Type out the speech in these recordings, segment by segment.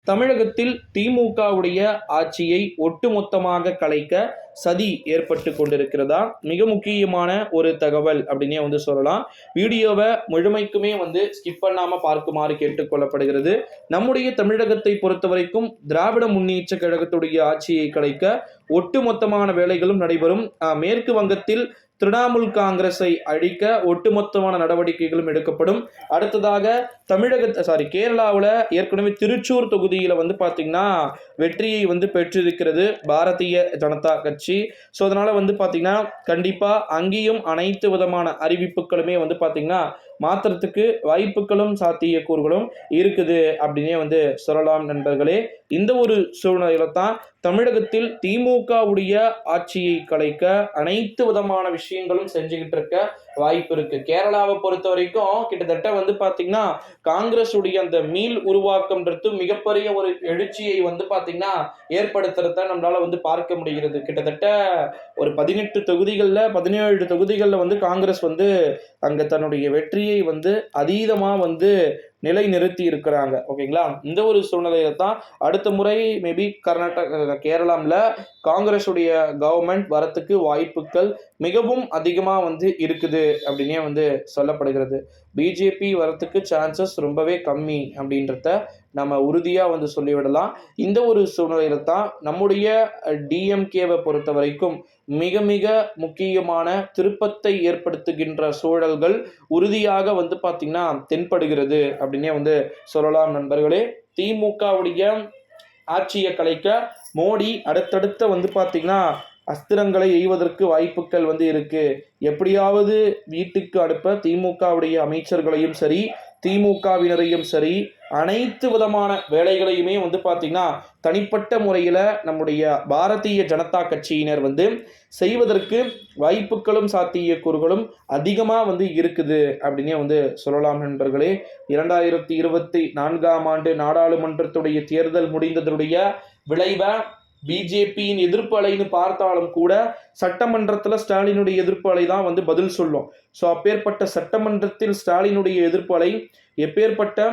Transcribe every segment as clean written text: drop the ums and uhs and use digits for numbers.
தமிழகத்தில் திமுகவுடைய ஆட்சியை ஒட்டுமொத்தமாக கலைக்க சதி ஏற்பட்டு கொண்டிருக்கிறதா? மிக முக்கியமான ஒரு தகவல் அப்படின்னே சொல்லலாம். வீடியோவை முழுமைக்குமே ஸ்கிப் பண்ணாம பார்க்குமாறு கேட்டுக்கொள்ளப்படுகிறது. நம்முடைய தமிழகத்தை பொறுத்தவரைக்கும் திராவிட முன்னேற்ற கழகத்துடைய ஆட்சியை கலைக்க ஒட்டுமொத்தமான வேலைகளும் நடைபெறும். மேற்கு வங்கத்தில் திரிணாமுல் காங்கிரஸை அழிக்க ஒட்டுமொத்தமான நடவடிக்கைகளும் எடுக்கப்படும். அடுத்ததாக கேரளாவில் ஏற்கனவே திருச்சூர் தொகுதியில் பார்த்தீங்கன்னா வெற்றியை பெற்றிருக்கிறது பாரதிய ஜனதா கட்சி. ஸோ அதனால பார்த்தீங்கன்னா கண்டிப்பாக அங்கேயும் அனைத்து விதமான அறிவிப்புகளுமே பார்த்தீங்கன்னா மாத்திரத்துக்கு வாய்ப்புகளும் சாத்தியக்கூறுகளும் இருக்குது அப்படின்னே சொல்லலாம் நண்பர்களே. இந்த ஒரு சூழ்நிலையில தான் தமிழகத்தில் திமுகவுடைய ஆட்சியை கலைக்க அனைத்து விதமான விஷயங்களும் செஞ்சுக்கிட்டு இருக்க வாய்ப்பு இருக்கு. கேரளாவை பொறுத்த வரைக்கும் கிட்டத்தட்ட பாத்தீங்கன்னா காங்கிரஸ் உடைய அந்த மீள் உருவாக்கம்ன்றது மிகப்பெரிய ஒரு எழுச்சியை பாத்தீங்கன்னா ஏற்படுத்துறத நம்மளால பார்க்க முடிகிறது. கிட்டத்தட்ட ஒரு 18 தொகுதிகள்ல 17 தொகுதிகள்ல காங்கிரஸ் அங்க தன்னுடைய வெற்றியை அதீதமா நிலைநிறுத்தி இருக்கிறாங்க. ஓகேங்களா? இந்த ஒரு சூழ்நிலையில தான் அடுத்த முறை மேபி கேரளாவில் காங்கிரஸ் உடைய கவர்மெண்ட் வரத்துக்கு வாய்ப்புகள் மிகவும் அதிகமா இருக்குது அப்படின்னே சொல்லப்படுகிறது. பிஜேபி வரத்துக்கு சான்சஸ் ரொம்பவே கம்மி அப்படின்றத நம்ம உறுதியா சொல்லிவிடலாம். இந்த ஒரு சூழ்நிலையில தான் நம்முடைய டிஎம்கேவை பொறுத்த வரைக்கும் மிக மிக முக்கியமான திருப்பத்தை ஏற்படுத்துகின்ற சூழல்கள் உறுதியாக பாத்தீங்கன்னா தென்படுகிறது அப்படின்னே சொல்லலாம் நண்பர்களே. திமுகவுடைய ஆட்சியை கலைக்க மோடி அடுத்தடுத்த பாத்தீங்கன்னா அஸ்திரங்களை எய்வதற்கு வாய்ப்புகள் இருக்கு. எப்படியாவது வீட்டுக்கு அனுப்ப திமுகவுடைய அமைச்சர்களையும் சரி திமுகவினரையும் சரி அனைத்து விதமான வேலைகளையுமே பாத்தீங்கன்னா தனிப்பட்ட முறையில நம்முடைய பாரதிய ஜனதா கட்சியினர் செய்வதற்கு வாய்ப்புகளும் சாத்தியக்கூறுகளும் அதிகமா இருக்குது அப்படின்னே சொல்லலாம் நண்பர்களே. 2024ஆம் ஆண்டு நாடாளுமன்றத்துடைய தேர்தல் முடிந்ததுடைய விளைவை பிஜேபியின் எதிர்ப்பு அலைன்னு பார்த்தாலும் கூட சட்டமன்றத்தில் ஸ்டாலினுடைய எதிர்ப்பு அலை தான் பதில் சொல்லும். ஸோ அப்பேற்பட்ட சட்டமன்றத்தில் ஸ்டாலினுடைய எதிர்ப்பு அலை எப்பேற்பட்ட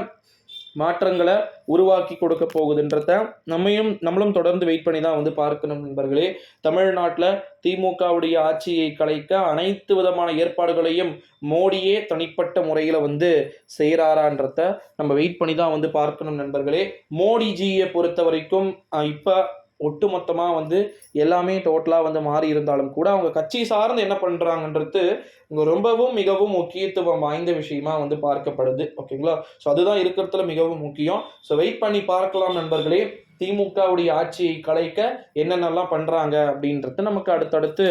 மாற்றங்களை உருவாக்கி கொடுக்க போகுதுன்றத நம்மளும் தொடர்ந்து வெயிட் பண்ணி தான் பார்க்கணும் நண்பர்களே. தமிழ்நாட்டில் திமுகவுடைய ஆட்சியை கலைக்க அனைத்து விதமான ஏற்பாடுகளையும் மோடியே தனிப்பட்ட முறையில் செய்கிறாரான்றத நம்ம வெயிட் பண்ணி தான் பார்க்கணும் நண்பர்களே. மோடிஜியை பொறுத்த வரைக்கும் இப்போ ஒட்டுமொத்தமாக எல்லாமே டோட்டலாக மாறி இருந்தாலும் கூட அவங்க கட்சி சார்ந்து என்ன பண்ணுறாங்கன்றது ரொம்பவும் மிகவும் முக்கியத்துவம் வாய்ந்த விஷயமா பார்க்கப்படுது. ஓகேங்களா? ஸோ அதுதான் இருக்கிறதுல மிகவும் முக்கியம். ஸோ வெயிட் பண்ணி பார்க்கலாம் நண்பர்களே. திமுகவுடைய ஆட்சியை கலைக்க என்னென்னலாம் பண்ணுறாங்க அப்படின்றது நமக்கு அடுத்தடுத்து